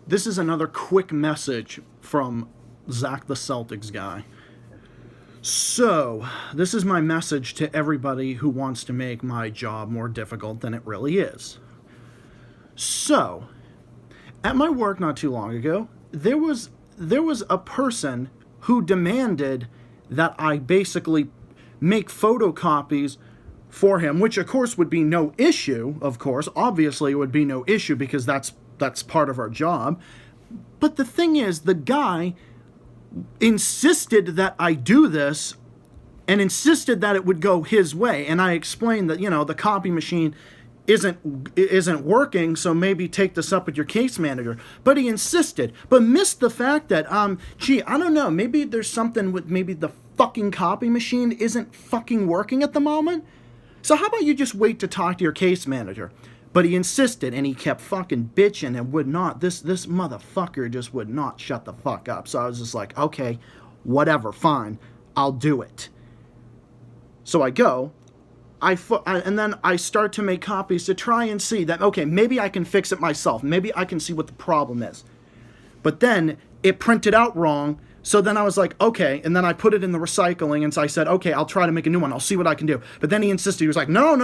This is another quick message from Zach the Celtics guy. So, this is my message to everybody who wants to make my job more difficult than it really is. So, at my work not too long ago, there was a person who demanded that I basically make photocopies for him, which of course would be no issue, of course. Obviously, it would be no issue because that's part of our job. But the thing is, the guy insisted that I do this and insisted that it would go his way. And I explained that, the copy machine isn't working, so maybe take this up with your case manager. But he insisted, but missed the fact that, I don't know, maybe there's something with maybe the fucking copy machine isn't fucking working at the moment. So how about you just wait to talk to your case manager? But he insisted, and he kept fucking bitching and would not. This motherfucker just would not shut the fuck up. So I was just like, okay, whatever, fine, I'll do it. So I go, and then I start to make copies to try and see that, okay, maybe I can fix it myself. Maybe I can see what the problem is. But then it printed out wrong. So then I was like, okay, and then I put it in the recycling, and so I said, okay, I'll try to make a new one. I'll see what I can do. But then he insisted. He was like, no,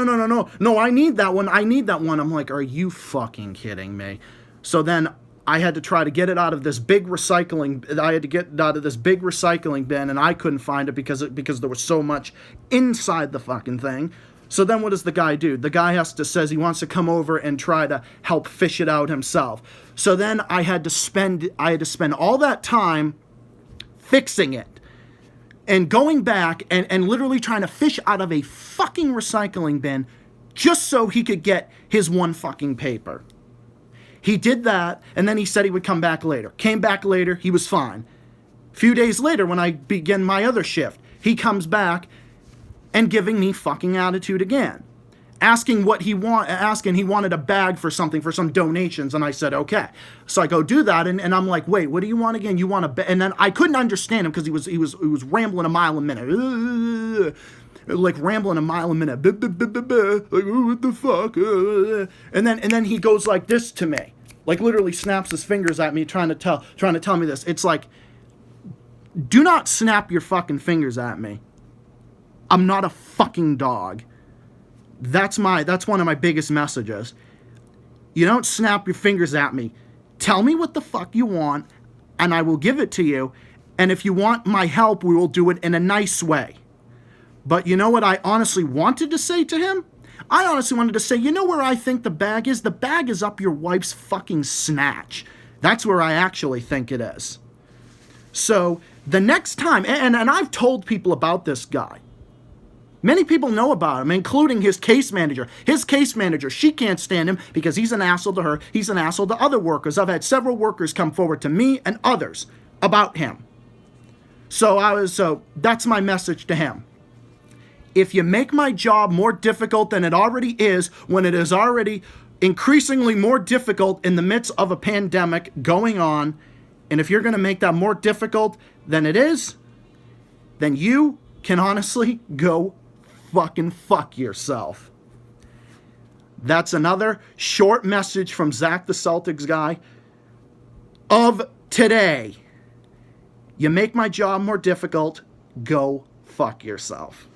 I need that one. I'm like, are you fucking kidding me? So then I had to try to get it out of this big recycling bin, and I couldn't find it because there was so much inside the fucking thing. So then what does the guy do? The guy says he wants to come over and try to help fish it out himself. So then I had to spend all that time fixing it and going back and literally trying to fish out of a fucking recycling bin just so he could get his one fucking paper. He did that, and then he said he would come back later. Came back later, he was fine. A few days later, when I begin my other shift, he comes back and giving me fucking attitude again. Asking he wanted a bag for something, for some donations, and I said, okay. So I go do that, and I'm like, wait, what do you want again? You want a bag? And then I couldn't understand him because he was rambling a mile a minute. Like rambling a mile a minute. Like, what the fuck? And then he goes like this to me. Like literally snaps his fingers at me trying to tell me this. It's like, do not snap your fucking fingers at me. I'm not a fucking dog. That's one of my biggest messages. You don't snap your fingers at me. Tell me what the fuck you want, and I will give it to you. And if you want my help, we will do it in a nice way. But you know what I honestly wanted to say to him? I honestly wanted to say, you know where I think the bag is? The bag is up your wife's fucking snatch. That's where I actually think it is. So the next time, and I've told people about this guy. Many people know about him, including his case manager. His case manager, she can't stand him because he's an asshole to her. He's an asshole to other workers. I've had several workers come forward to me and others about him. So that's my message to him. If you make my job more difficult than it already is, when it is already increasingly more difficult in the midst of a pandemic going on, and if you're going to make that more difficult than it is, then you can honestly go fucking fuck yourself. That's another short message from Zach the Celtics guy of today. You make my job more difficult, go fuck yourself.